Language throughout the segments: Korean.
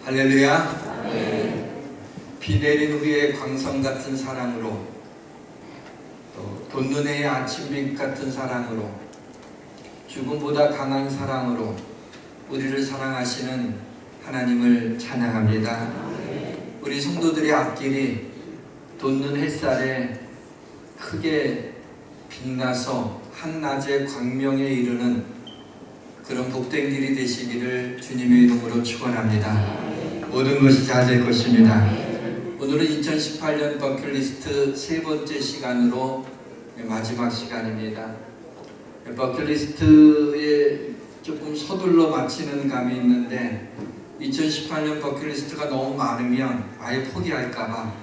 할렐루야. 비 내린 후에 광선 같은 사랑으로, 또 돋는 해의 아침빛 같은 사랑으로, 죽음보다 강한 사랑으로 우리를 사랑하시는 하나님을 찬양합니다. 우리 성도들의 앞길이 돋는 햇살에 크게 빛나서 한낮의 광명에 이르는 그런 복된 길이 되시기를 주님의 이름으로 축원합니다. 모든 것이 잘 될 것입니다. 오늘은 2018년 버킷리스트 세 번째 시간으로 마지막 시간입니다. 버킷리스트에 조금 서둘러 마치는 감이 있는데 2018년 버킷리스트가 너무 많으면 아예 포기할까봐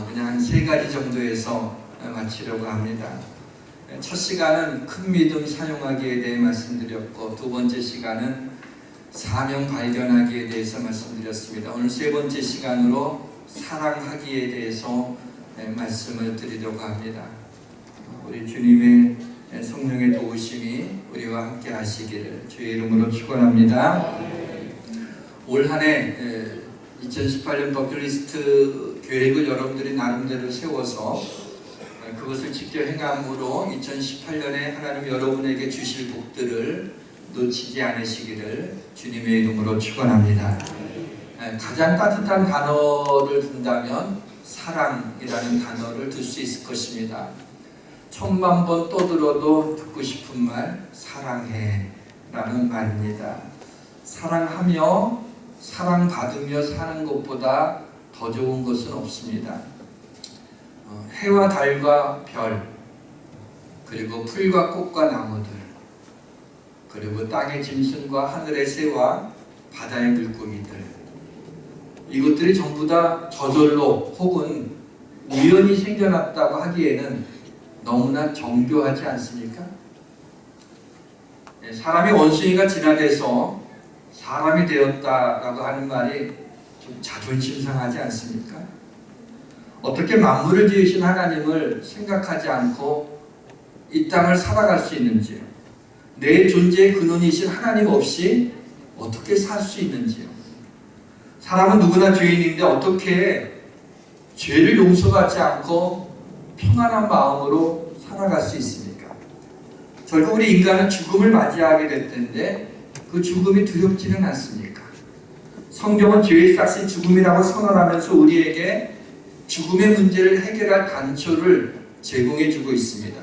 그냥 한 3가지 정도에서 마치려고 합니다. 첫 시간은 큰 믿음 사용하기에 대해 말씀드렸고, 두 번째 시간은 사명 발견하기에 대해서 말씀드렸습니다. 오늘 세 번째 시간으로 사랑하기에 대해서 말씀을 드리려고 합니다. 우리 주님의 성령의 도우심이 우리와 함께 하시기를 주의 이름으로 축원합니다. 올 한 해 2018년 버킷리스트 계획을 여러분들이 나름대로 세워서 그것을 직접 행함으로 2018년에 하나님 여러분에게 주실 복들을 놓치지 않으시기를 주님의 이름으로 축원합니다. 가장 따뜻한 단어를 든다면 사랑이라는 단어를 들 수 있을 것입니다. 1000만 번 떠들어도 듣고 싶은 말, 사랑해 라는 말입니다. 사랑하며 사랑받으며 사는 것보다 더 좋은 것은 없습니다. 해와 달과 별, 그리고 풀과 꽃과 나무들, 그리고 땅의 짐승과 하늘의 새와 바다의 물고기들, 이것들이 전부 다 저절로 혹은 우연히 생겨났다고 하기에는 너무나 정교하지 않습니까? 사람이 원숭이가 진화돼서 사람이 되었다라고 하는 말이 좀 자존심 상하지 않습니까? 어떻게 만물을 지으신 하나님을 생각하지 않고 이 땅을 살아갈 수 있는지요? 내 존재의 근원이신 하나님 없이 어떻게 살 수 있는지요? 사람은 누구나 죄인인데 어떻게 죄를 용서받지 않고 평안한 마음으로 살아갈 수 있습니까? 결국 우리 인간은 죽음을 맞이하게 될 텐데 그 죽음이 두렵지는 않습니까? 성경은 죄의 싹이 죽음이라고 선언하면서 우리에게 죽음의 문제를 해결할 단초를 제공해 주고 있습니다.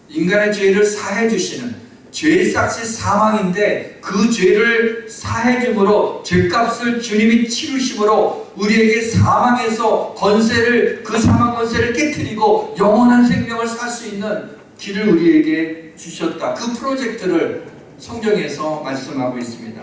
인간의 죄를 사해 주시는, 죄의 싹이 사망인데 그 죄를 사해 줌으로 죄값을 주님이 치르심으로 우리에게 사망에서 권세를, 그 사망 권세를 깨트리고 영원한 생명을 살 수 있는 길을 우리에게 주셨다. 그 프로젝트를 성경에서 말씀하고 있습니다.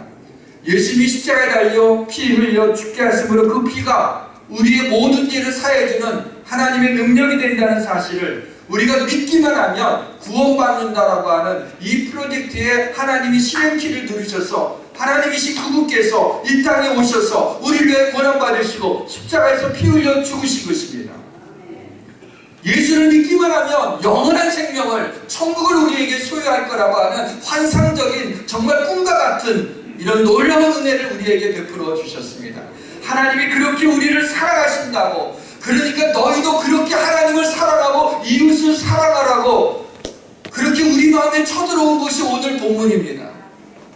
예수님이 십자가에 달려 피 흘려 죽게 하심으로 그 피가 우리의 모든 죄를 사해주는 하나님의 능력이 된다는 사실을 우리가 믿기만 하면 구원받는다라고 하는 이 프로젝트에 하나님이 실행키를 누르셔서 하나님이신 그분께서 이 땅에 오셔서 우리를 위해 고난받으시고 십자가에서 피 흘려 죽으신 것입니다. 예수를 믿기만 하면 영원한 생명을, 천국을 우리에게 소유할 거라고 하는 환상적인, 정말 꿈과 같은 이런 놀라운 은혜를 우리에게 베풀어 주셨습니다. 하나님이 그렇게 우리를 사랑하신다고, 그러니까 너희도 그렇게 하나님을 사랑하고 이웃을 사랑하라고 그렇게 우리 마음에 쳐들어온 것이 오늘 본문입니다.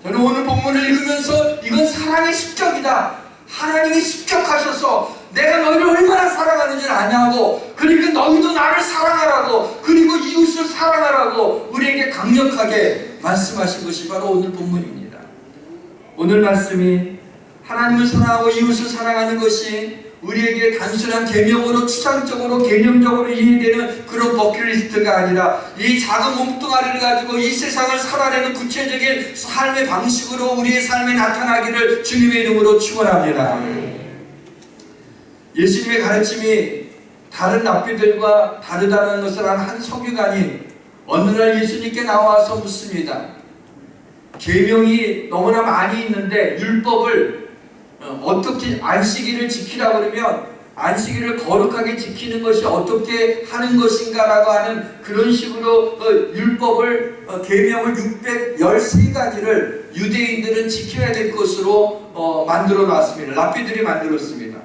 저는 오늘 본문을 읽으면서 이건 사랑의 습격이다. 하나님이 습격하셔서 내가 너희를 얼마나 사랑하는지를 아냐고, 그러니까 너희도 나를 사랑하라고, 그리고 이웃을 사랑하라고 우리에게 강력하게 말씀하신 것이 바로 오늘 본문입니다. 오늘 말씀이 하나님을 사랑하고 이웃을 사랑하는 것이 우리에게 단순한 계명으로 추상적으로 개념적으로 이해되는 그런 버킷리스트가 아니라 이 작은 몸뚱아리를 가지고 이 세상을 살아내는 구체적인 삶의 방식으로 우리의 삶에 나타나기를 주님의 이름으로 축원합니다. 예수님의 가르침이 다른 랍비들과 다르다는 것을 한 서기관이 어느 날 예수님께 나와서 묻습니다. 계명이 너무나 많이 있는데 율법을 어떻게 안식일을 지키라 그러면 안식일을 거룩하게 지키는 것이 어떻게 하는 것인가 라고 하는 그런 식으로 율법을 계명을 613가지를 유대인들은 지켜야 될 것으로 만들어 놨습니다. 랍비들이 만들었습니다.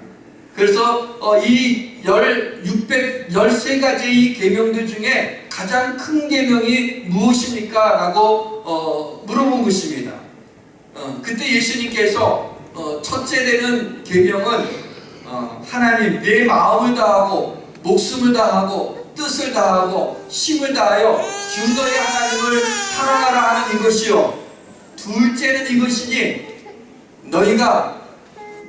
그래서 이 13가지의 계명들 중에 가장 큰 계명이 무엇입니까? 라고 물어본 것입니다. 그때 예수님께서 첫째 되는 계명은 하나님 내 마음을 다하고 목숨을 다하고 뜻을 다하고 힘을 다하여 주 너의 하나님을 사랑하라 하는 이것이요, 둘째는 이것이니 너희가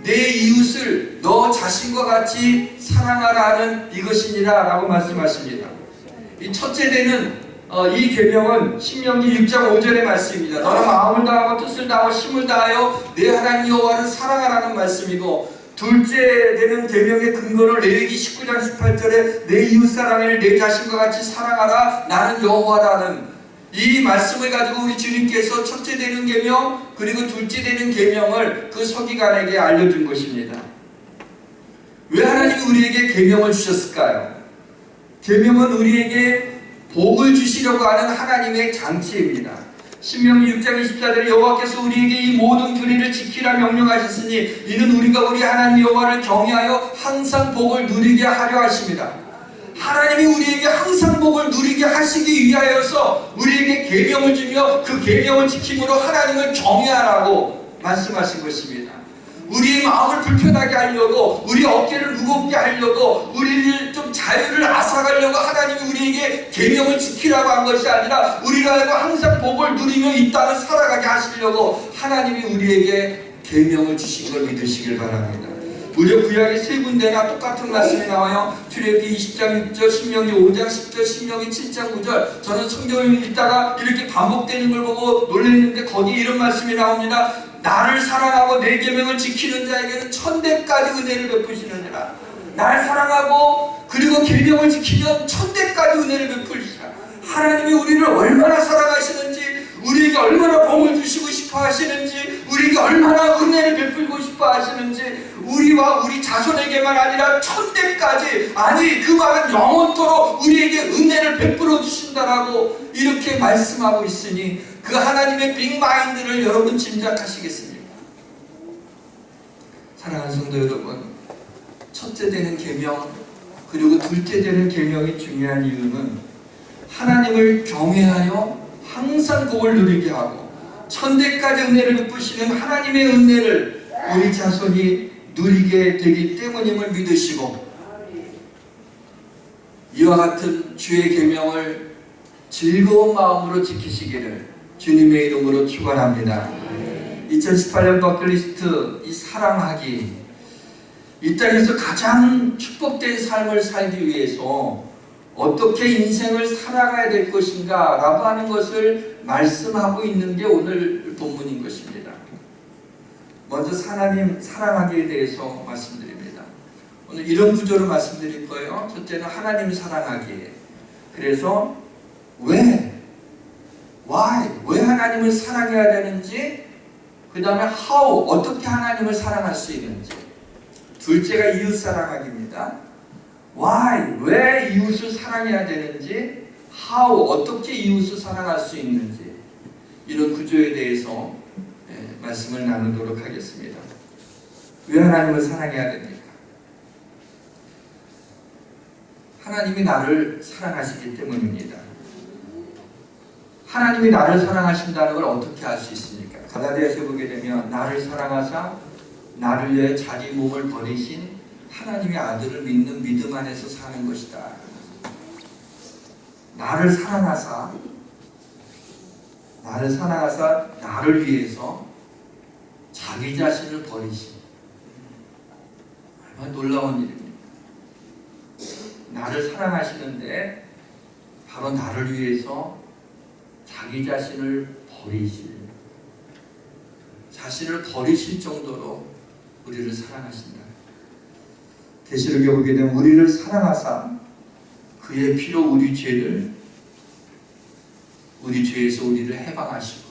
내 이웃을 너 자신과 같이 사랑하라 하는 이것이니라 라고 말씀하십니다. 이 첫째 되는 이 계명은 신명기 6장 5절의 말씀입니다. 너는 마음을 다하고 뜻을 다하고 힘을 다하여 내 하나님 여호와를 사랑하라는 말씀이고, 둘째 되는 계명의 근거를 레위기 19장 18절에 내 이웃 사랑을 내 자신과 같이 사랑하라 나는 여호와라는 이 말씀을 가지고 우리 주님께서 첫째 되는 계명 그리고 둘째 되는 계명을 그 서기관에게 알려준 것입니다. 왜 하나님이 우리에게 계명을 주셨을까요? 계명은 우리에게 복을 주시려고 하는 하나님의 장치입니다. 신명기 6장 24절에 여호와께서 우리에게 이 모든 규례를 지키라 명령하셨으니 이는 우리가 우리 하나님 여호와를 경외하여 항상 복을 누리게 하려 하십니다. 하나님이 우리에게 항상 복을 누리게 하시기 위하여서 우리에게 계명을 주며 그 계명을 지킴으로 하나님을 경외하라고 말씀하신 것입니다. 우리의 마음을 불편하게 하려고, 우리 어깨를 무겁게 하려고, 우리를 좀 자유를 앗아가려고 하나님이 우리에게 계명을 지키라고 한 것이 아니라 우리가 알고 항상 복을 누리며 이 땅을 살아가게 하시려고 하나님이 우리에게 계명을 주신 걸 믿으시길 바랍니다. 무려 구약의 세 군데나 똑같은 말씀이 나와요. 출애굽기 20장 6절, 신명기 5장 10절, 신명기 7장 9절. 저는 성경을 읽다가 이렇게 반복되는 걸 보고 놀랐는데 거기에 이런 말씀이 나옵니다. 나를 사랑하고 내 계명을 지키는 자에게는 천대까지 은혜를 베푸시느니라. 나를 사랑하고 그리고 계명을 지키면 천대까지 은혜를 베푸시라. 하나님이 우리를 얼마나 사랑하시는지, 우리에게 얼마나 복을 주시고 싶어 하시는지, 우리에게 얼마나 은혜를 베풀고 싶어 하시는지, 우리와 우리 자손에게만 아니라 천대까지, 아니 그 말은 영원토록 우리에게 은혜를 베풀어 주신다라고 이렇게 말씀하고 있으니 그 하나님의 빅마인드를 여러분 짐작하시겠습니까? 사랑하는 성도 여러분, 첫째 되는 계명 그리고 둘째 되는 계명이 중요한 이유는 하나님을 경외하여 항상 복을 누리게 하고 천대까지 은혜를 베푸시는 하나님의 은혜를 우리 자손이 누리게 되기 때문임을 믿으시고, 이와 같은 주의 계명을 즐거운 마음으로 지키시기를 주님의 이름으로 축원합니다. 2018년 버클리스트 이 사랑하기, 이 땅에서 가장 축복된 삶을 살기 위해서 어떻게 인생을 살아가야 될 것인가 라고 하는 것을 말씀하고 있는 게 오늘 본문인 것입니다. 먼저 하나님 사랑하기에 대해서 말씀드립니다. 오늘 이런 구조로 말씀드릴 거예요. 첫째는 하나님 사랑하기. 그래서 왜 하나님을 사랑해야 되는지, 그 다음에 how, 어떻게 하나님을 사랑할 수 있는지. 둘째가 이웃 사랑하기입니다. why, 왜 이웃을 사랑해야 되는지, how, 어떻게 이웃을 사랑할 수 있는지, 이런 구조에 대해서 말씀을 나누도록 하겠습니다. 왜 하나님을 사랑해야 됩니까? 하나님이 나를 사랑하시기 때문입니다. 하나님이 나를 사랑하신다는 걸 어떻게 알 수 있습니까? 갈라디아서에 보게 되면 나를 사랑하사 나를 위해 자기 몸을 버리신 하나님의 아들을 믿는 믿음 안에서 사는 것이다. 나를 사랑하사 나를 위해서 자기 자신을 버리신, 얼마나 놀라운 일입니다. 나를 사랑하시는데 바로 나를 위해서 자기 자신을 버리실 정도로 우리를 사랑하신다. 계시록에 보게 되면 우리를 사랑하사 그의 피로 우리 죄에서 우리를 해방하시고,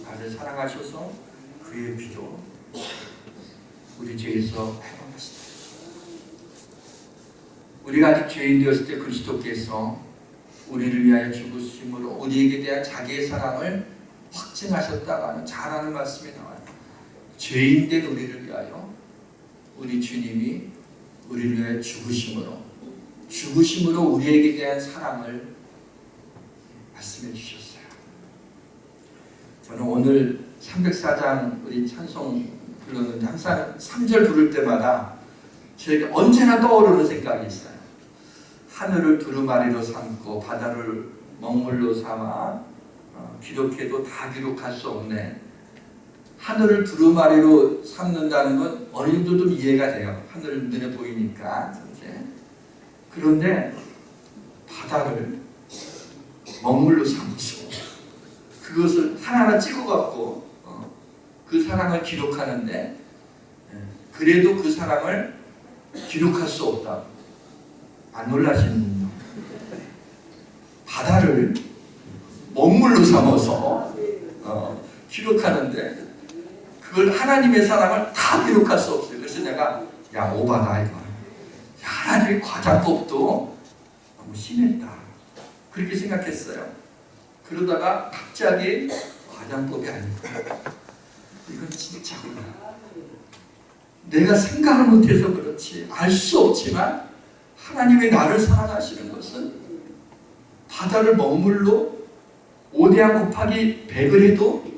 나를 사랑하셔서 그의 피로 우리 죄에서 해방하시다. 우리가 아직 죄인 되었을 때 그리스도께서 우리를 위하여 죽으심으로 우리에게 대한 자기의 사랑을 확증하셨다고 하는 잘 아는 말씀이 나와요. 죄인된 우리를 위하여 우리 주님이 우리를 위해 죽으심으로 우리에게 대한 사랑을 말씀해 주셨어요. 저는 오늘 304장 우리 찬송 불렀는데 항상 3절 부를 때마다 저에게 언제나 떠오르는 생각이 있어요. 하늘을 두루마리로 삼고 바다를 먹물로 삼아 기록해도 다 기록할 수 없네. 하늘을 두루마리로 삼는다는 건 어느 정도 좀 이해가 돼요. 하늘 눈에 보이니까. 그런데 바다를 먹물로 삼으시고 그것을 하나하나 찍어갖고 그 사랑을 기록하는데 그래도 그 사랑을 기록할 수 없다. 안 놀라시는군요. 바다를 먹물로 삼아서 기록하는데 그걸 하나님의 사랑을 다 기록할 수 없어요. 그래서 내가 야 오바다 이거. 하나님의 과장법도 너무 심했다. 그렇게 생각했어요. 그러다가 갑자기 과장법이 아니다. 이건 진짜구나. 내가 생각을 못해서 그렇지 알 수 없지만 하나님의 나를 사랑하시는 것은 바다를 먹물로 5대양 곱하기 100을 해도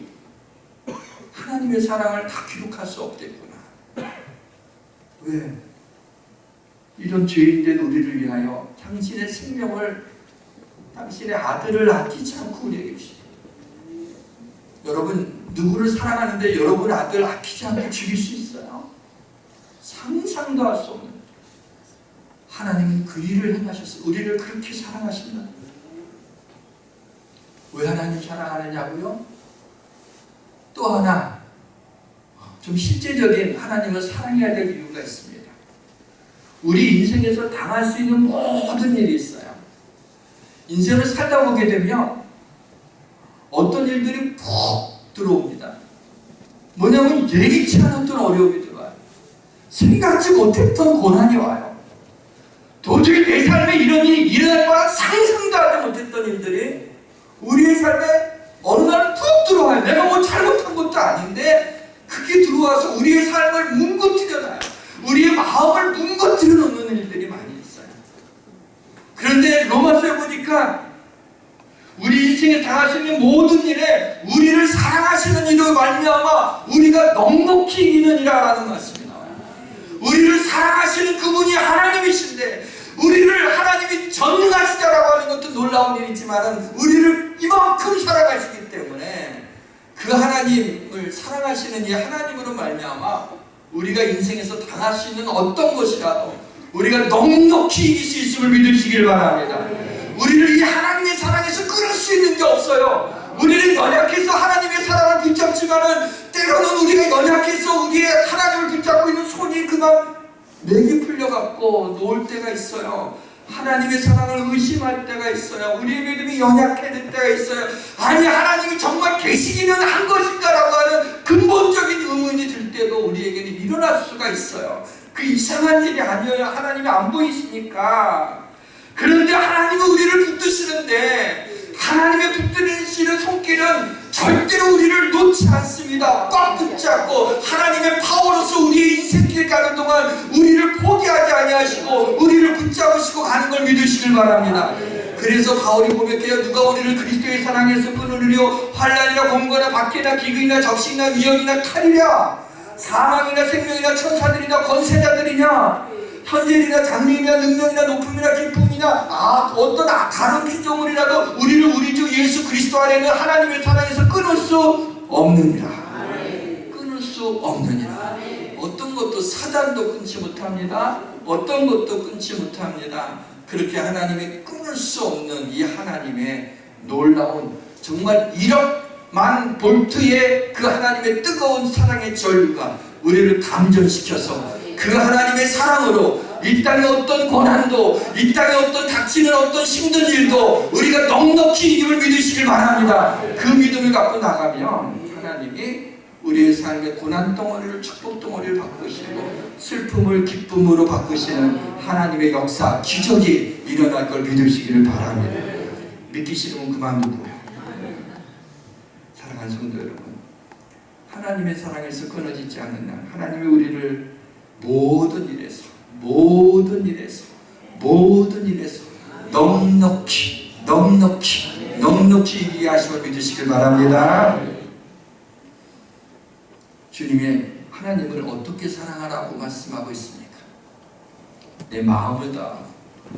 하나님의 사랑을 다 기록할 수 없겠구나. 왜? 이런 죄인된 우리를 위하여 당신의 생명을 당신의 아들을 아끼지 않고 우리에게 주시고 여러분 누구를 사랑하는데 여러분 아들 아끼지 않고 죽일 수 있어요? 상상도 할 수 없는 하나님은 그 일을 행하셨어요. 우리를 그렇게 사랑하신다. 왜 하나님 사랑하느냐고요? 또 하나 좀 실제적인 하나님을 사랑해야 될 이유가 있습니다. 우리 인생에서 당할 수 있는 모든 일이 있어요. 인생을 살다 보게 되면 어떤 일들이 푹 들어옵니다. 뭐냐면 예기치 않았던 어려움이 들어와요. 생각지 못했던 고난이 와요. 도저히 내 삶에 이런 일이 일어날 거라 상상도 하지 못했던 일들이 우리의 삶에 어느 날 푹 들어와요. 내가 뭐 잘못한 것도 아닌데 그게 들어와서 우리의 삶을 뭉거뜨려놔요. 우리의 마음을 뭉거뜨려 놓는 일들이 많이 있어요. 그런데 로마서에 보니까 우리 인생에 당할 수 있는 모든 일에 우리를 사랑하시는 이로 말미암아 우리가 넉넉히 이기느니라라는 말씀이 나와요. 우리를 사랑하시는 그분이 하나님이신데 우리를 하나님이 전능하시다라고 하는 것도 놀라운 일이지만 우리를 이만큼 사랑하시기 때문에 그 하나님을 사랑하시는 이 하나님으로 말미암아 우리가 인생에서 당할 수 있는 어떤 것이라도 우리가 넉넉히 이길 수 있음을 믿으시길 바랍니다. 우리를 이 하나님의 사랑에서 끊을 수 있는 게 없어요. 우리는 연약해서 하나님의 사랑을 붙잡지만은 때로는 우리가 연약해서 우리의 하나님을 붙잡고 있는 손이 그만 맥이 풀려갖고 놓을 때가 있어요. 하나님의 사랑을 의심할 때가 있어요. 우리의 믿음이 연약해질 때가 있어요. 아니 하나님이 정말 계시기는 한 것인가라고 하는 근본적인 의문이 들 때도 우리에게는 일어날 수가 있어요. 그 이상한 일이 아니어요. 하나님이 안 보이시니까. 그런데 하나님은 우리를 붙드시는데 하나님의 붙드시는 손길은 절대로 우리를 놓지 않습니다. 꽉 붙잡고 하나님의 파워로서 우리의 인생길 가는 동안 우리를 포기하지 아니하시고 우리를 붙잡으시고 가는 걸 믿으시길 바랍니다. 그래서 바울이 고백해요. 누가 우리를 그리스도의 사랑에서 끊으리요? 환난이나 공고나 박해나 기근이나 적신이나 위험이나 칼이랴? 사망이나 생명이나 천사들이나 권세자들이냐? 현재이나 장래이나 능력이나 높음이나 기쁨이나 어떤 다른 피조물이라도 우리를 우리 주 예수 그리스도 안에 있는 하나님의 사랑에서 끊을 수 없느니라. 끊을 수 없느니라. 어떤 것도 사단도 끊지 못합니다. 어떤 것도 끊지 못합니다. 그렇게 하나님의 끊을 수 없는 이 하나님의 놀라운 정말 1억만 볼트의 그 하나님의 뜨거운 사랑의 전류가 우리를 감전시켜서 그 하나님의 사랑으로 이 땅의 어떤 고난도 이 땅에 어떤 닥치는 어떤 힘든 일도 우리가 넉넉히 이김을 믿으시길 바랍니다. 그 믿음을 갖고 나가면 하나님이 우리의 삶의 고난 덩어리를 축복 덩어리를 바꾸시고 슬픔을 기쁨으로 바꾸시는 하나님의 역사 기적이 일어날 걸 믿으시기를 바랍니다. 믿기 싫으면 그만두고요. 사랑하는 성도 여러분, 하나님의 사랑에서 끊어지지 않는 날, 하나님이 우리를 모든 일에서 넉넉히 이해하심을 믿으시길 바랍니다. 주님의 하나님을 어떻게 사랑하라고 말씀하고 있습니까? 내 마음을 다하고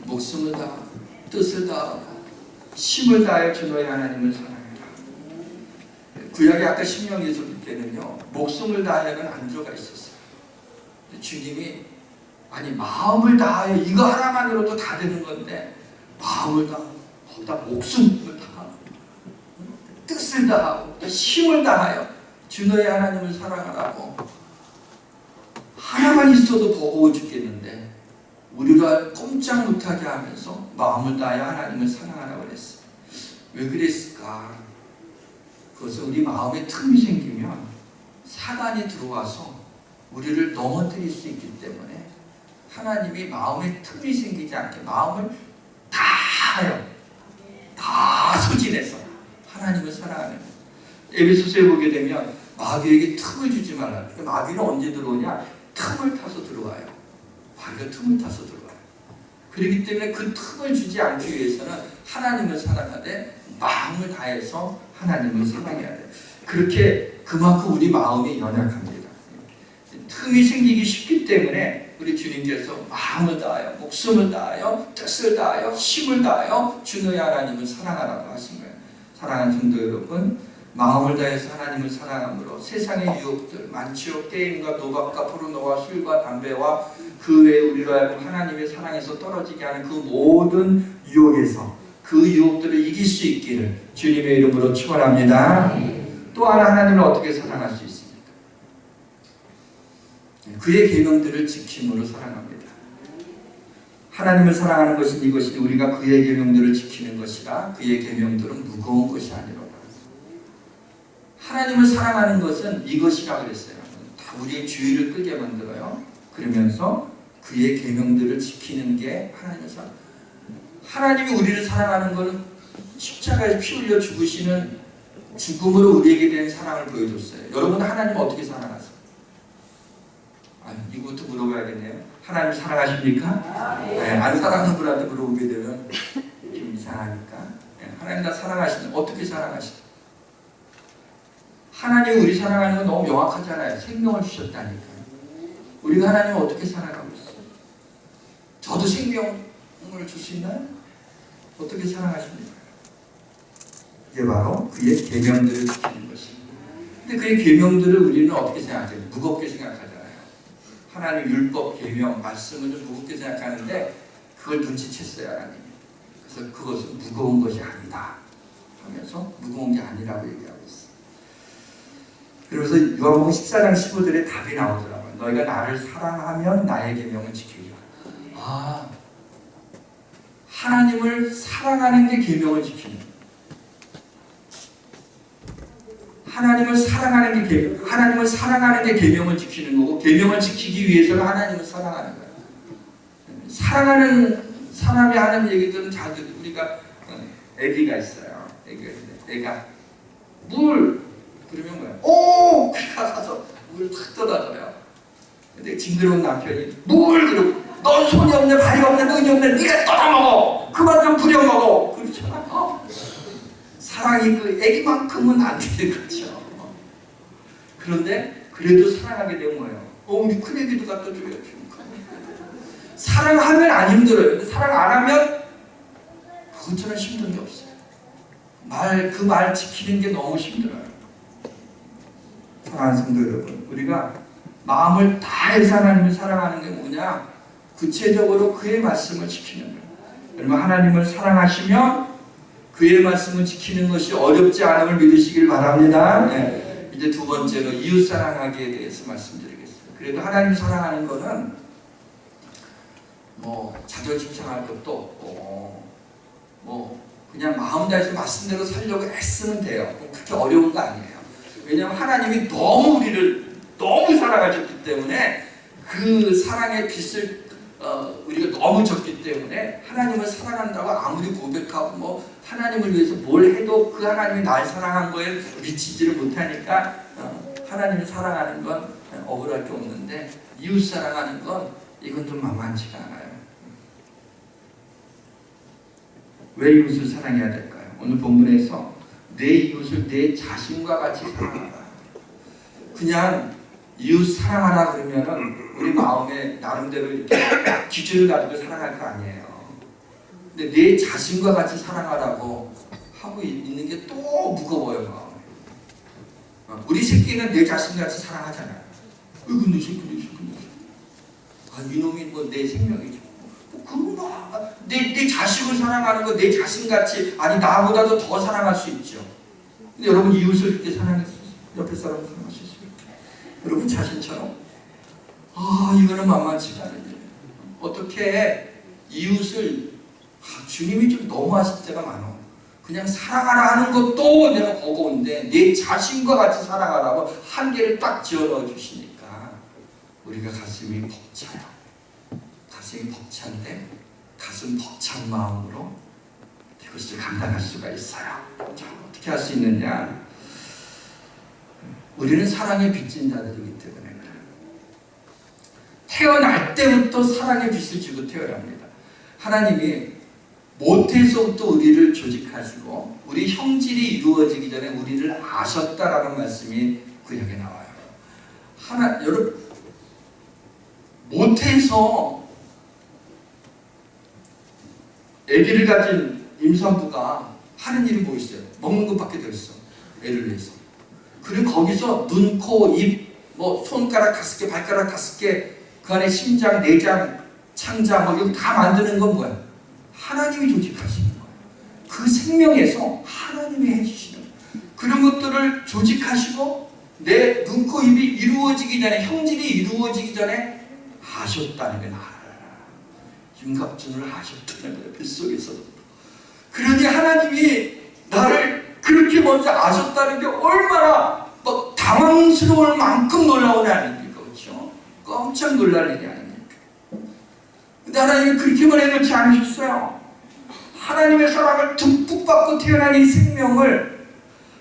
목숨을 다하고 뜻을 다하고 힘을 다하여 주 너의 하나님을 사랑해라. 구약의 아까 신명기에서 볼 때는요, 목숨을 다하여는 안조가 있었어요. 주님이 아니 마음을 다하여 이거 하나만으로도 다 되는 건데 마음을 다하고 거기다 목숨을 다하고 뜻을 다하고 힘을 다하여 주 너의 하나님을 사랑하라고 하나만 있어도 버거워 죽겠는데 우리가 꼼짝 못하게 하면서 마음을 다하여 하나님을 사랑하라고 그랬어요. 왜 그랬을까? 그것은 우리 마음에 틈이 생기면 사단이 들어와서 우리를 넘어뜨릴 수 있기 때문에 하나님이 마음에 틈이 생기지 않게 마음을 다하여 다 소진해서 하나님을 사랑하는 거예요. 에베소서에 보게 되면 마귀에게 틈을 주지 말라. 그러니까 마귀는 언제 들어오냐? 틈을 타서 들어와요. 마귀가 틈을 타서 들어와요. 그렇기 때문에 그 틈을 주지 않기 위해서는 하나님을 사랑하되 마음을 다해서 하나님을 사랑해야 돼요. 그렇게 그만큼 우리 마음이 연약합니다. 틈이 생기기 쉽기 때문에 우리 주님께서 마음을 다하여 목숨을 다하여 뜻을 다하여 힘을 다하여 주 너의 하나님을 사랑하라고 하신 거예요. 사랑하는 성도 여러분, 마음을 다해서 하나님을 사랑함으로 세상의 유혹들 많지요. 게임과 도박과 포르노와 술과 담배와 그 외에 우리로 하여금 하나님의 사랑에서 떨어지게 하는 그 모든 유혹에서 그 유혹들을 이길 수 있기를 주님의 이름으로 축원합니다. 또 하나님을 어떻게 사랑할 수 있습니까? 그의 계명들을 지킴으로 사랑합니다. 하나님을 사랑하는 것은 이것이니 우리가 그의 계명들을 지키는 것이라. 그의 계명들은 무거운 것이 아니로다. 하나님을 사랑하는 것은 이것이라 그랬어요. 다 우리의 주의를 끄게 만들어요. 그러면서 그의 계명들을 지키는 게 하나님을 사랑. 하나님이 우리를 사랑하는 것은 십자가에서 피 흘려 죽으시는 죽음으로 우리에게 대한 사랑을 보여줬어요. 여러분 하나님을 어떻게 사랑하세요? 이것도 물어봐야겠네요. 하나님 사랑하십니까? 네, 안 사랑하는 분한테 물어보게 되면 좀 이상하니까. 네, 하나님 다 사랑하시는 어떻게 사랑하시죠? 하나님이 우리 사랑하는 건 너무 명확하잖아요. 생명을 주셨다니까요. 우리가 하나님을 어떻게 사랑하고 있어요? 저도 생명을 줄 수 있나요? 어떻게 사랑하십니까? 이게 바로 그의 계명들을 지키는 것입니다. 근데 그의 계명들을 우리는 어떻게 생각해요? 무겁게 생각하잖아요. 하나님 율법, 계명, 말씀을 좀 무겁게 생각하는데 그걸 눈치챘어요, 하나님이. 그래서 그것은 무거운 것이 아니다 하면서 무거운 게 아니라고 얘기하고 있어요. 그래서 요한복음 14장 15절에 답이 나오더라고요. 너희가 나를 사랑하면 나의 계명을 지키리라. 하나님을 사랑하는 게 계명을 지키는 거예요. 하나님을 사랑하는 게 계명을 지키는 거고, 계명을 지키기 위해서는 하나님을 사랑하는 거예요. 사랑하는 사람이 하는 얘기들은 자주 우리가 애기가 있어요. 애가 물 그러면 뭐야? 오! 가서 물을 탁 떠다줘요. 근데 징그러운 남편이 물 그러고 넌 손이 없네, 발이 없네, 눈이 없네, 네가 떠다먹어. 그만 좀 부려먹어. 그렇잖아. 사랑이 그 애기만큼은 안 되는 거죠. 그런데 그래도 사랑하게 되면 뭐예요? 우리 큰애기도 갖다 줘야지. 사랑하면 안 힘들어요. 근데 사랑 안 하면 그것처럼 힘든 게 없어요. 그 말 지키는 게 너무 힘들어요. 사랑하는 성도 여러분, 우리가 마음을 다해서 하나님을 사랑하는 게 뭐냐? 구체적으로 그의 말씀을 지키는 거예요. 여러분 하나님을 사랑하시면 그의 말씀을 지키는 것이 어렵지 않음을 믿으시길 바랍니다. 네. 이제 두 번째로 이웃 사랑하기에 대해서 말씀드리겠습니다. 그래도 하나님 사랑하는 거는 자존심 상할 것도 없고 그냥 마음 다해서 말씀대로 살려고 애쓰면 돼요. 그렇게 어려운 거 아니에요. 왜냐하면 하나님이 너무 우리를 너무 사랑하셨기 때문에 그 사랑의 빛을 우리가 너무 졌기 때문에 하나님을 사랑한다고 아무리 고백하고 하나님을 위해서 뭘 해도 그 하나님이 날 사랑한 거에 미치지를 못하니까 하나님을 사랑하는 건 억울할 게 없는데 이웃 사랑하는 건 이건 좀 만만치가 않아요. 왜 이웃을 사랑해야 될까요? 오늘 본문에서 내 이웃을 내 자신과 같이 사랑하라. 그냥 이웃 사랑하라 그러면은 우리 마음에 나름대로 이렇게 기준을 가지고 사랑할 거 아니에요. 근데 내 자신과 같이 사랑하라고 하고 있는 게 또 무거워요. 우리 새끼는 내 자신같이 사랑하잖아요. 근데 새끼. 이놈이 뭐 내 생명이죠. 내 자식을 사랑하는 거 내 자신같이, 아니 나보다도 더 사랑할 수 있죠. 근데 여러분 이웃을 이렇게 사랑했어요. 옆에 사람을 사랑할 수 있어요. 여러분 자신처럼? 이거는 만만치가 않은 일이에요. 어떻게 이웃을 주님이 좀 너무하실 때가 많아. 그냥 사랑하라 하는 것도 내가 버거운데 내 자신과 같이 사랑하라고 한계를 딱 지어넣어 주시니까 우리가 가슴이 벅차요. 가슴이 벅찬데 가슴 벅찬 마음으로 이것을 감당할 수가 있어요. 자, 어떻게 할 수 있느냐? 우리는 사랑의 빚진 자들이기 때문에 그래요. 태어날 때부터 사랑의 빚을 지고 태어납니다. 하나님이 모태에서부터 우리를 조직하시고 우리 형질이 이루어지기 전에 우리를 아셨다라는 말씀이 구약에 나와요. 여러분 모태에서 아기를 가진 임산부가 하는 일이 뭐 있어요? 먹는 것밖에 더 있어. 애를 위해서. 그리고 거기서 눈, 코, 입, 뭐 손가락 5개, 발가락 5개, 그 안에 심장, 내장, 창자 뭐 이거 다 만드는 건 뭐야? 하나님이 조직하시는 거예요. 그 생명에서 하나님이 해주시는 거예요. 그런 것들을 조직하시고 내 눈, 코, 입이 이루어지기 전에, 형질이 이루어지기 전에 하셨다는 게 나를 윤갑준을 하셨다는 거예요. 뱃속에서. 그러니 하나님이 나를 그렇게 먼저 아셨다는 게 얼마나 막 당황스러울 만큼 놀라운 일 아닙니까? 그렇죠? 깜짝 놀랄 일이 아닙니까? 근데 하나님이 그렇게만 해놓지 않으셨어요. 하나님의 사랑을 듬뿍 받고 태어난 이 생명을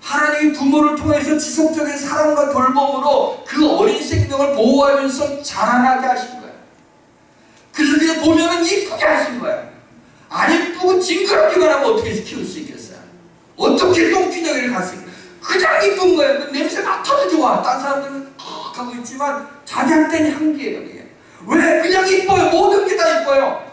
하나님이 부모를 통해서 지속적인 사랑과 돌봄으로 그 어린 생명을 보호하면서 자라나게 하신 거예요. 그래서 그냥 보면은 이쁘게 하신 거예요. 안 이쁘고 징그럽기만 하면 어떻게 키울 수 있겠어요? 어떻게 똥기저귀를 갈 수 있겠어요? 그냥 이쁜 거예요. 그 냄새 맡아도 좋아. 딴 사람들은 탁 하고 있지만 자기한테는 향기예요. 그게. 왜? 그냥 이뻐요. 모든 게 다 이뻐요.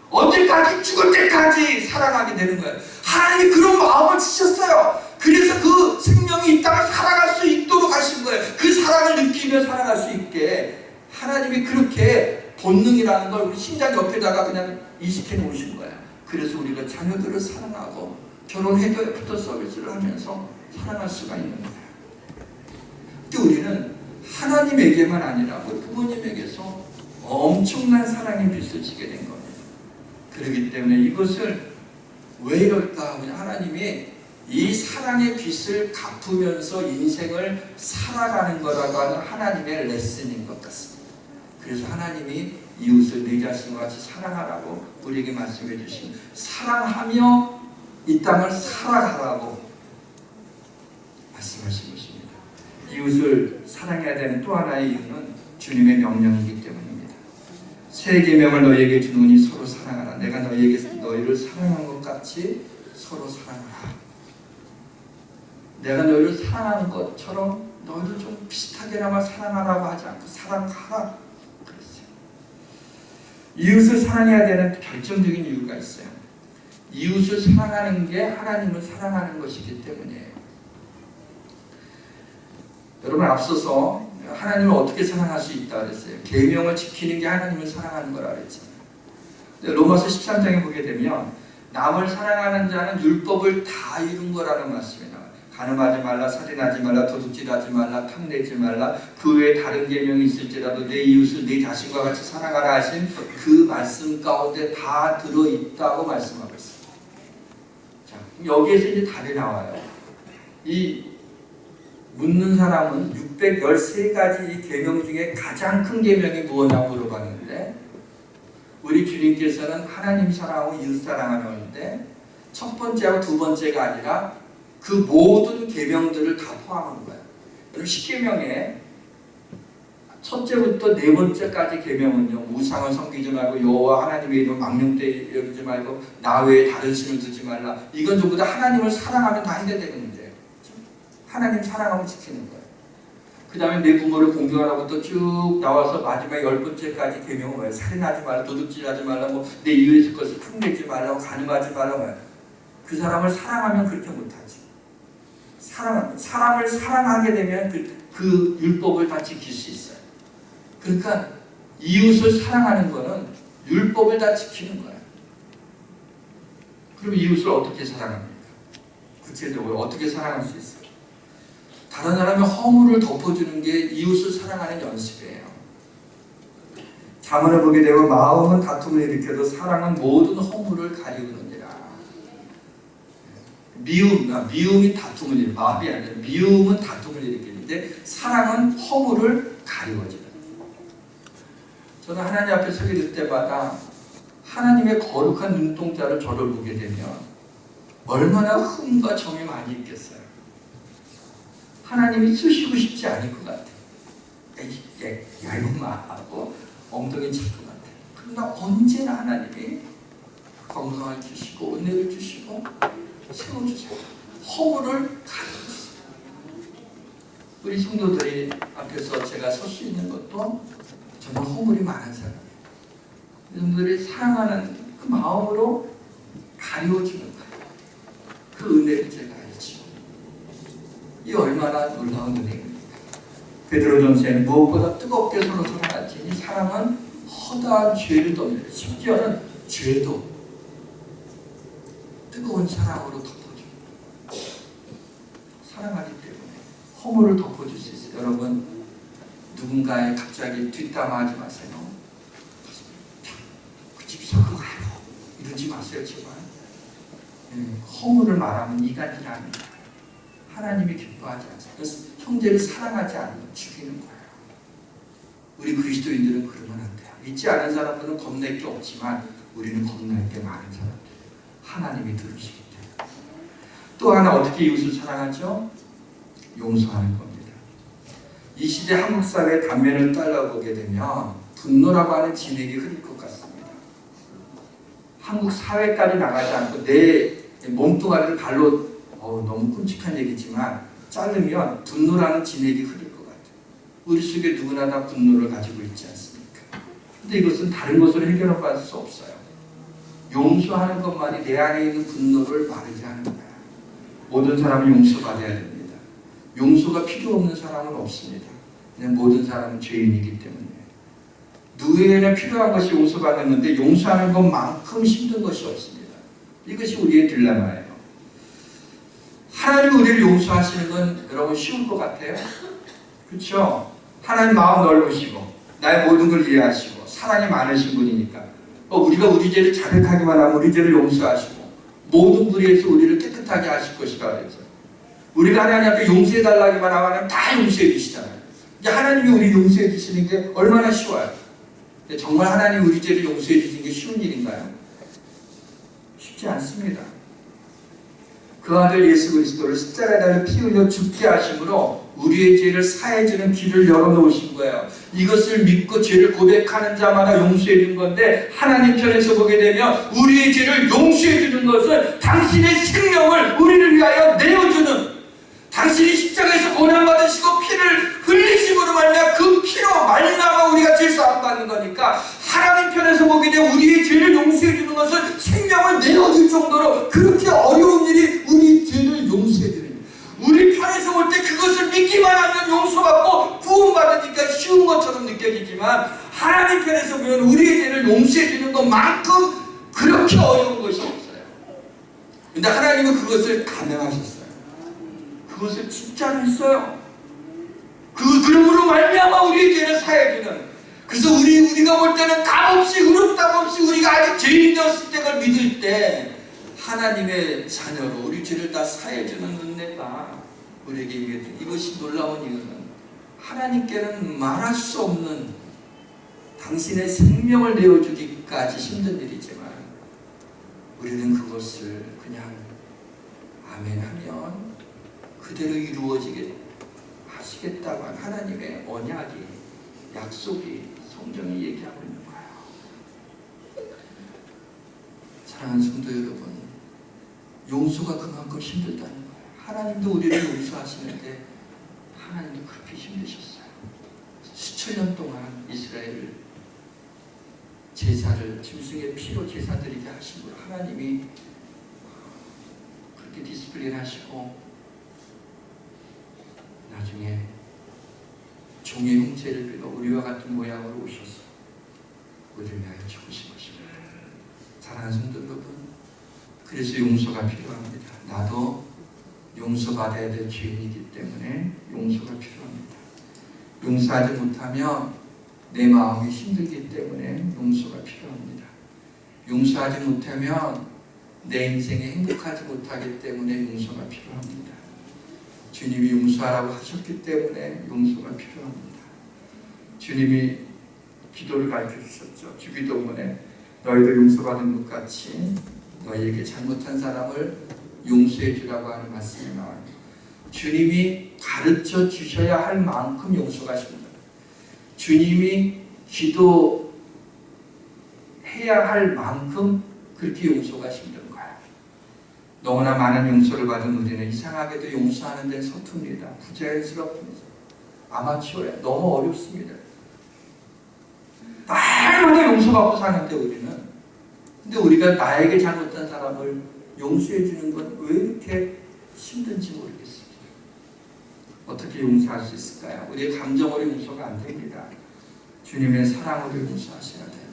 언제까지? 죽을 때까지 사랑하게 되는 거예요. 하나님이 그런 마음을 주셨어요. 그래서 그 생명이 이 땅을 살아갈 수 있도록 하신 거예요. 그 사랑을 느끼며 살아갈 수 있게 하나님이 그렇게 본능이라는 걸 우리 심장 옆에다가 그냥 이식해 놓으신 거예요. 그래서 우리가 자녀들을 사랑하고 결혼해도 애프터 서비스를 하면서 사랑할 수가 있는 거예요. 근데 우리는 하나님에게만 아니라 부모님에게서 엄청난 사랑의 빚을 지게 된 겁니다. 그렇기 때문에 이것을 왜 이럴까? 하나님이 이 사랑의 빚을 갚으면서 인생을 살아가는 거라고 하는 하나님의 레슨인 것 같습니다. 그래서 하나님이 이웃을 내 자신과 같이 사랑하라고 우리에게 말씀해 주신, 사랑하며 이 땅을 살아가라고 말씀하신 것입니다. 이웃을 사랑해야 되는 또 하나의 이유는 주님의 명령이기 때문입니다. 새 계명을 너희에게 주노니 서로 사랑하라. 내가 너희를 사랑한 것 같이 서로 사랑하라. 내가 너희를 사랑하는 것처럼 너희를 좀 비슷하게나마 사랑하라고 하지 않고 사랑하라 그랬어요. 이웃을 사랑해야 되는 결정적인 이유가 있어요. 이웃을 사랑하는 게 하나님을 사랑하는 것이기 때문이에요. 여러분, 앞서서 하나님을 어떻게 사랑할 수 있다 그랬어요. 계명을 지키는 게 하나님을 사랑하는 거라 그랬잖아요. 로마서 13장에 보게 되면 남을 사랑하는 자는 율법을 다 이룬 거라는 말씀이 나와요. 간음하지 말라, 살인하지 말라, 도둑질하지 말라, 탐내지 말라, 그 외에 다른 계명이 있을지라도 내 이웃을 내 자신과 같이 사랑하라 하신 그 말씀 가운데 다 들어있다고 말씀하고 있습니다. 자, 여기에서 이제 답이 나와요. 이 묻는 사람은 613가지 이 계명 중에 가장 큰 계명이 무엇냐고 물어봤는데, 우리 주님께서는 하나님 사랑하고 이웃 사랑하는데 첫 번째하고 두 번째가 아니라 그 모든 계명들을 다 포함한 거예요. 십계명에 첫째부터 네 번째까지 계명은요, 우상을 섬기지 말고 여호와 하나님의 이름 망령되이 여기지 말고 나 외에 다른 신을 두지 말라. 이건 전부 다 하나님을 사랑하면 다 해결되는 문제예요. 하나님 사랑하면 지키는 거예요. 그 다음에 내 부모를 공경하라고 쭉 나와서 마지막 10번째까지 계명은 뭐예요? 살인하지 말라, 도둑질하지 말라, 내 이웃의 것을 흉내지 말라고, 간음하지 말라고. 그 사람을 사랑하면 그렇게 못하지. 사람을 사랑하게 되면 그 율법을 다 지킬 수 있어요. 그러니까 이웃을 사랑하는 거는 율법을 다 지키는 거예요. 그럼 이웃을 어떻게 사랑합니까? 구체적으로 어떻게 사랑할 수 있어요? 다른 사람의 허물을 덮어주는 게 이웃을 사랑하는 연습이에요. 자문을 보게 되면 마음은 다툼을 일으켜도 사랑은 모든 허물을 가리우느니라. 미움이 다툼을 일으켜, 마음이 아니라 미움은 다툼을 일으키는데 사랑은 허물을 가리워줘요. 저는 하나님 앞에 서게 될 때마다 하나님의 거룩한 눈동자를 저를 보게 되면 얼마나 흠과 점이 많이 있겠어요. 하나님이 쓰시고 싶지 않을 것 같아요. 야 이놈아 하고 엉덩이 칠 것 같아요. 그러나 언제나 하나님이 건강을 주시고 은혜를 주시고 세워주세요. 허물을 가려주세요. 우리 성도들이 앞에서 제가 설 수 있는 것도 정말 허물이 많은 사람이에요. 여러분들이 사랑하는 그 마음으로 가려주는 거예요. 그 은혜를 제가 알죠. 이 얼마나 놀라운 은혜입니까? 베드로전서에는 무엇보다 뜨겁게 서로 사랑하지 이 사랑은 허다한 죄를 덮는, 심지어는 죄도 뜨거운 사랑으로 덮어줘요. 사랑하기 때문에 허물을 덮어줄 수 있어요. 여러분 누군가의 갑자기 뒷담화하지 마세요. 그 집에서 그거 가요. 이러지 마세요 제발. 허물을 말하면 이간질 합니다. 하나님이 기뻐하지 않습니다. 그래서 형제를 사랑하지 않으면 죽이는 거예요. 우리 그리스도인들은 그러면 안 돼요. 믿지 않은 사람들은 겁낼 게 없지만 우리는 겁낼 게 많은 사람들. 하나님이 들으시기 때문에. 또 하나 어떻게 이웃을 사랑하죠? 용서하는 겁니다. 이 시대 한국 사회의 단면을 따라보게 되면 분노라고 하는 진액이 흐를 것 같습니다. 한국 사회까지 나가지 않고 내 몸뚱아리를 발로 너무 끔찍한 얘기지만 자르면 분노라는 진액이 흐를 것 같아요. 우리 속에 누구나 다 분노를 가지고 있지 않습니까? 그런데 이것은 다른 것으로 해결할 수 없어요. 용서하는 것만이 내 안에 있는 분노를 마르게 하는 거예요. 모든 사람은 용서받아야 됩니다. 용서가 필요 없는 사람은 없습니다. 그냥 모든 사람은 죄인이기 때문에. 누구에게나 필요한 것이 용서받는 건데 용서하는 것만큼 힘든 것이 없습니다. 이것이 우리의 딜레마예요. 하나님 우리를 용서하시는 건 여러분 쉬울 것 같아요? 그렇죠? 하나님 마음 넓으시고 나의 모든 걸 이해하시고 사랑이 많으신 분이니까 우리가 우리 죄를 자백하기만 하면 우리 죄를 용서하시고 모든 불의에서 우리를 깨끗하게 하실 것이다 그래서 우리가 하나님 앞에 용서해달라기만 하면 다 용서해 주시잖아요. 이제 하나님이 우리 용서해 주시는 게 얼마나 쉬워요. 근데 정말 하나님 우리 죄를 용서해 주시는 게 쉬운 일인가요? 쉽지 않습니다. 그 아들 예수 그리스도를 십자가에 달려 피 흘려 죽게 하심으로 우리의 죄를 사해주는 길을 열어놓으신 거예요. 이것을 믿고 죄를 고백하는 자마다 용서해 준 건데 하나님 편에서 보게 되면 우리의 죄를 용서해 주는 것은 당신의 생명을 우리를 위하여 내어주는 당신이 십자가에서 고난받으시고 피를 흘리심으로 말미암아 그 피로 말미암아 우리가 죄 사함 받는 거니까 하나님 편에서 보게 되면 우리의 죄를 용서해 주는 것은 생명을 내어줄 정도로 그렇게 어려운 일이 우리 죄를 용서해 주는 거예요. 우리 편에서 볼 때 그것을 믿기만 하면 용서받고 구원받으니까 쉬운 것처럼 느껴지지만 하나님 편에서 보면 우리의 죄를 용서해 주는 것만큼 그렇게 어려운 것이 없어요. 근데 하나님은 그것을 가능하셨어요. 그것을 진짜로 했어요. 그러므로 말미암아 우리의 죄를 사해주는. 그래서 우리가 볼 때는 값없이 의롭다고 없이 우리가 아직 죄인 되었을 때 그걸 믿을 때 하나님의 자녀로 우리 죄를 다 사해주는 은혜가 우리에게 이것이 놀라운 이유는 하나님께는 말할 수 없는 당신의 생명을 내어주기까지 힘든 일이지만 우리는 그것을 그냥 아멘하면 그대로 이루어지게 하시겠다고 한 하나님의 언약이, 약속이 성경이 얘기하고 있는 거예요. 사랑하는 성도 여러분, 용서가 그만큼 힘들다는 거예요. 하나님도 우리를 용서하시는데 하나님도 그렇게 힘드셨어요. 수천 년 동안 이스라엘을 제사를 짐승의 피로 제사 드리게 하시고 하나님이 그렇게 디스플레이 하시고 나중에 종의 형체를 빌어 우리와 같은 모양으로 오셔서 우리를 위하여 죽으신 것입니다. 사랑하는 성도 여러분, 그래서 용서가 필요합니다. 나도 용서받아야 될 죄인이기 때문에 용서가 필요합니다. 용서하지 못하면 내 마음이 힘들기 때문에 용서가 필요합니다. 용서하지 못하면 내 인생에 행복하지 못하기 때문에 용서가 필요합니다. 주님이 용서하라고 하셨기 때문에 용서가 필요합니다. 주님이 기도를 가르쳐 주셨죠. 주기도문에 너희도 용서받은 것 같이 너희에게 잘못한 사람을 용서해 주라고 하는 말씀이 나와요. 주님이 가르쳐 주셔야 할 만큼 용서가 하십니다. 주님이 기도해야 할 만큼 그렇게 용서가 힘든 거예요. 너무나 많은 용서를 받은 우리는 이상하게도 용서하는 데는 서툽니다. 부자연스럽습니다. 아마추어예요. 너무 어렵습니다. 날마다 용서받고 사는데 우리는. 근데 우리가 나에게 잘못한 사람을 용서해 주는 건 왜 이렇게 힘든지 모르겠습니다. 어떻게 용서할 수 있을까요? 우리의 감정으로 용서가 안 됩니다. 주님의 사랑으로 용서하셔야 돼요.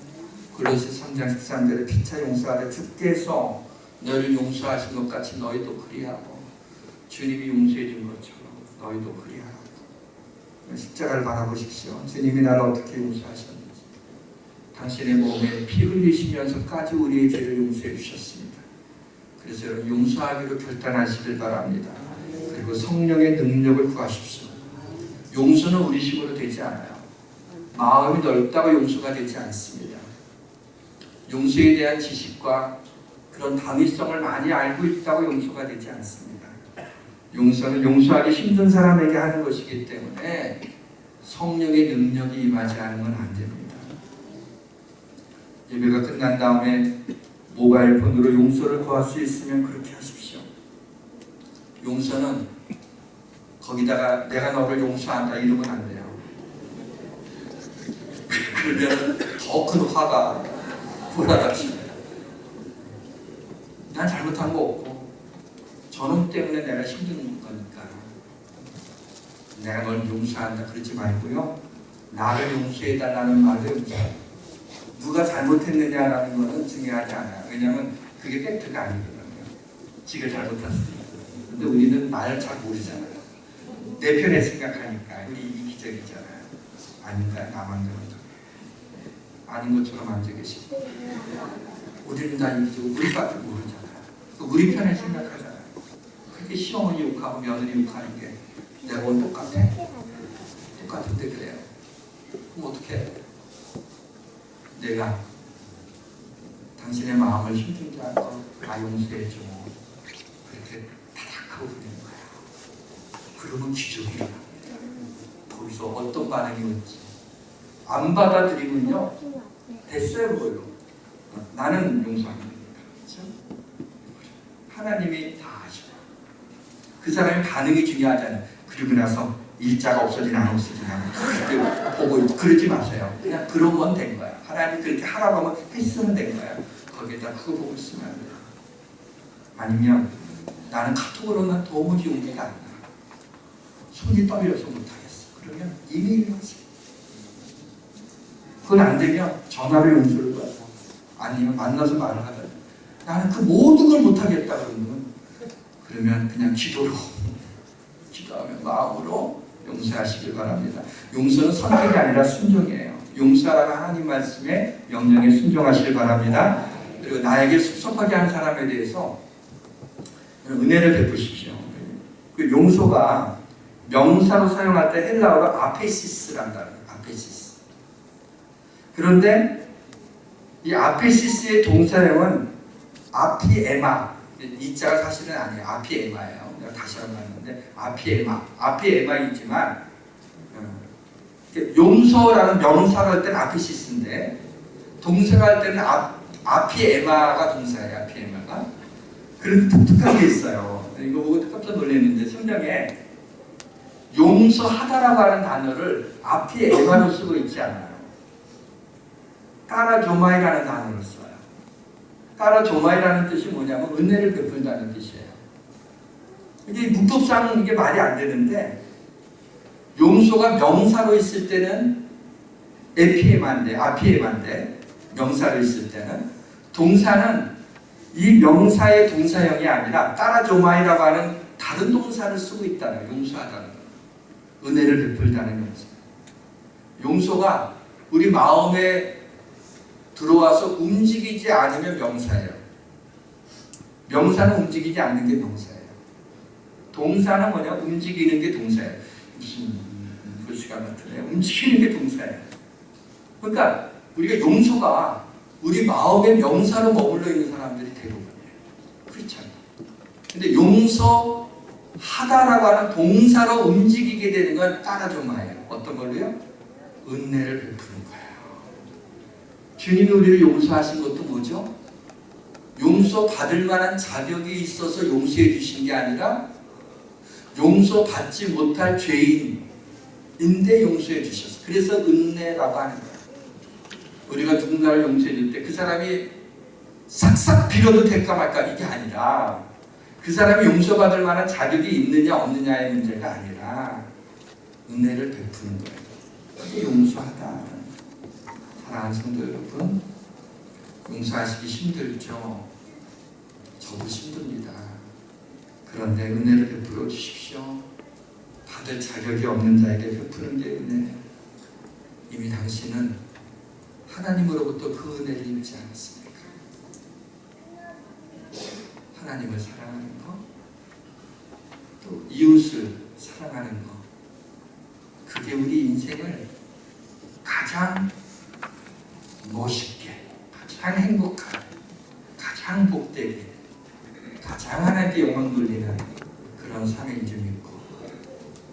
골로새 3장 13절에 피차 용서하되 주께서 너를 용서하신 것 같이 너희도 그리하고 주님이 용서해 준 것처럼 너희도 그리하라고. 십자가를 바라보십시오. 주님이 나를 어떻게 용서하셨는지. 당신의 몸에 피 흘리시면서까지 우리의 죄를 용서해 주셨습니다. 그래서 여러분 용서하기로 결단하시길 바랍니다. 그리고 성령의 능력을 구하십시오. 용서는 우리식으로 되지 않아요. 마음이 넓다고 용서가 되지 않습니다. 용서에 대한 지식과 그런 당위성을 많이 알고 있다고 용서가 되지 않습니다. 용서는 용서하기 힘든 사람에게 하는 것이기 때문에 성령의 능력이 임하지 않으면 안 됩니다. 예배가 끝난 다음에 모바일 폰으로 용서를 구할 수 있으면 그렇게 하십시오. 용서는 거기다가 내가 너를 용서한다 이러면 안 돼요. 그러면 더 큰 화가 불어닥칩니다. 난 잘못한 거 없고 저놈 때문에 내가 힘든 거니까 내가 널 용서한다 그러지 말고요. 나를 용서해달라는 말로 용서해요. 누가 잘못했느냐라는 것은 중요하지 않아요. 왜냐하면 그게 팩트가 아니거든요. 지가 잘못할 수도 있고. 근데 우리는 나를 잘 모르잖아요. 내 편에 생각하니까 우리 이기적이잖아요. 아닌가? 나만 그런가? 아닌 것처럼 앉아 계시고 우리는 다 이기적이고 우리밖에 모르잖아요. 우리 편에 생각하잖아요. 그렇게 시어머니 욕하고 며느리 욕하는 게 내가 뭘 똑같아? 똑같은데 그래요. 그럼 어떻게 해? 내가 당신의 마음을 힘들게 하고 다 용서해줘. 그렇게 타닥하고 그러는 거야. 그러면 기적이 일어납니다. 거기서 어떤 반응이 올지. 안 받아들이면요. 됐어요, 뭐요? 나는 용서 안 됩니다. 그렇죠? 하나님이 다 아시고. 그 사람의 반응이 중요하잖아요. 그리고 나서 일자가 없어지나 안 없어지나 그렇게 보고 그러지 마세요. 그냥 그러면 된 거야. 하나님 그렇게 하라고 하면 했으면 된 거야. 거기에다 그거 보고 있으면 안 돼요. 아니면 나는 카톡으로는 도무지 용기가 안 나. 손이 떨려서 못하겠어. 그러면 이메일로 하세요. 그건 안 되면 전화로 용서를 받아. 아니면 만나서 말을 하다. 나는 그 모든 걸 못하겠다 그러면 그냥 기도로 기도하면 마음으로 용서하시길 바랍니다. 용서는 선택이 아니라 순종이에요. 용서하라는 하나님 말씀에 명령에 순종하시길 바랍니다. 그리고 나에게 섭섭하게 한 사람에 대해서 은혜를 베푸십시오. 그 용서가 명사로 사용할 때 헬라어로 아페시스란다. 아페시스. 그런데 이 아페시스의 동사형은 아피에마. 이 자가 사실은 아니에요. 아피에마예요. 내가 다시 한번 봤는데 아피에마이지만 용서라는 명사가 할 때는 아피시스인데 동사가 할 때는 아피에마가 동사예요. 아피에마가. 그런 독특한 게 있어요. 이거 보고 깜짝 놀랐는데 성경에 용서하다라고 하는 단어를 아피에마로 쓰고 있지 않아요. 까라조마이라는 단어를 써요. 까라조마이라는 뜻이 뭐냐면 은혜를 베푼다는 뜻이에요. 이게 문법상 이게 말이 안 되는데 용서가 명사로 있을 때는 에피에마인데 아피에마인데 명사로 있을 때는 동사는 이 명사의 동사형이 아니라 까라조마이라고 하는 다른 동사를 쓰고 있다는 용서하다는 거. 은혜를 베풀다는 용서. 용서가 우리 마음에 들어와서 움직이지 않으면 명사예요. 명사는 움직이지 않는 게 명사예요. 동사는 뭐냐? 움직이는 게 동사예요. 무슨 글씨가 같으네요. 움직이는 게 동사예요. 그러니까 우리가 용서가 우리 마음의 명사로 머물러 있는 사람들이 대부분이에요. 크리스찬. 근데 용서하다라고 하는 동사로 움직이게 되는 건 까라조마예요. 어떤 걸로요? 은혜를 베푸는 거예요. 주님이 우리를 용서하신 것도 뭐죠? 용서받을 만한 자격이 있어서 용서해 주신 게 아니라 용서받지 못할 죄인인데 용서해 주셨어. 그래서 은혜라고 하는 거예요. 우리가 누군가를 용서해 줄 때 그 사람이 싹싹 빌어도 될까 말까 이게 아니라 그 사람이 용서받을 만한 자격이 있느냐 없느냐의 문제가 아니라 은혜를 베푸는 거예요. 그게 용서하다. 사랑하는 성도 여러분, 용서하시기 힘들죠. 저도 힘듭니다. 그런데 은혜를 베풀어 주십시오. 받을 자격이 없는 자에게 베푸는 게 은혜. 이미 당신은 하나님으로부터 그 은혜를 입지 않았습니까? 하나님을 사랑하는 것, 또 이웃을 사랑하는 것, 그게 우리 인생을 가장 멋있게, 가장 행복하게, 가장 복되게, 가장 하나님께 영광 돌리는 그런 삶인 줄 믿고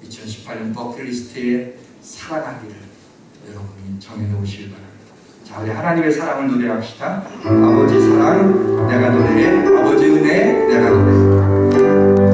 2018년 버킷리스트에 살아가기를 여러분이 정해놓으시길 바랍니다. 자, 우리 하나님의 사랑을 노래합시다. 아버지 사랑 내가 노래해, 아버지 은혜 내가 노래해.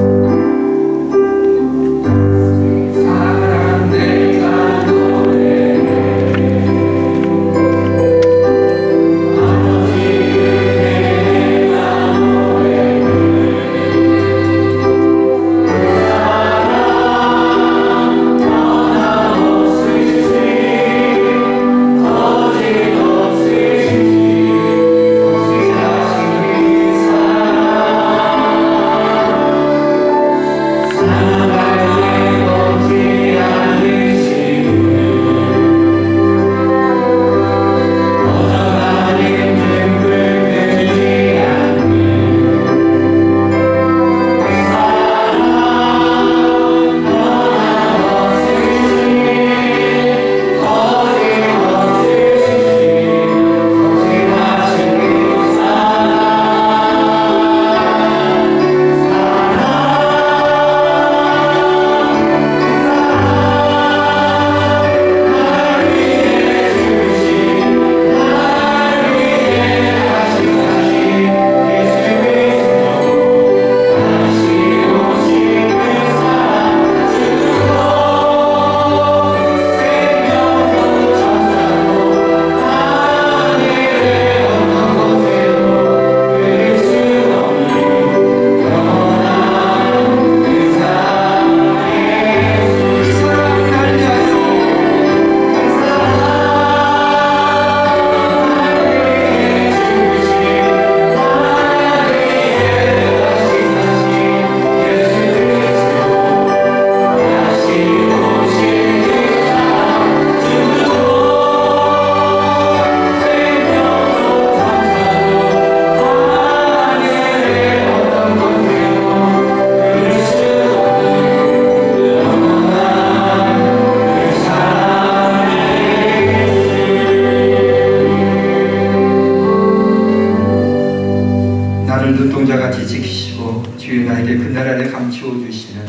눈동자같이 지키시고 주의 나에게 그 나라를 감추어 주시는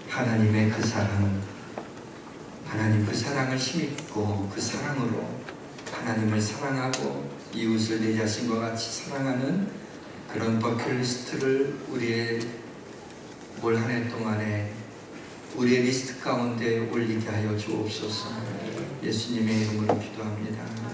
하나님의 그 사랑, 하나님 그 사랑을 힘입고 그 사랑으로 하나님을 사랑하고 이웃을 내 자신과 같이 사랑하는 그런 버킷리스트를 우리의 올 한 해 동안에 우리의 리스트 가운데 올리게 하여 주옵소서. 예수님의 이름으로 기도합니다.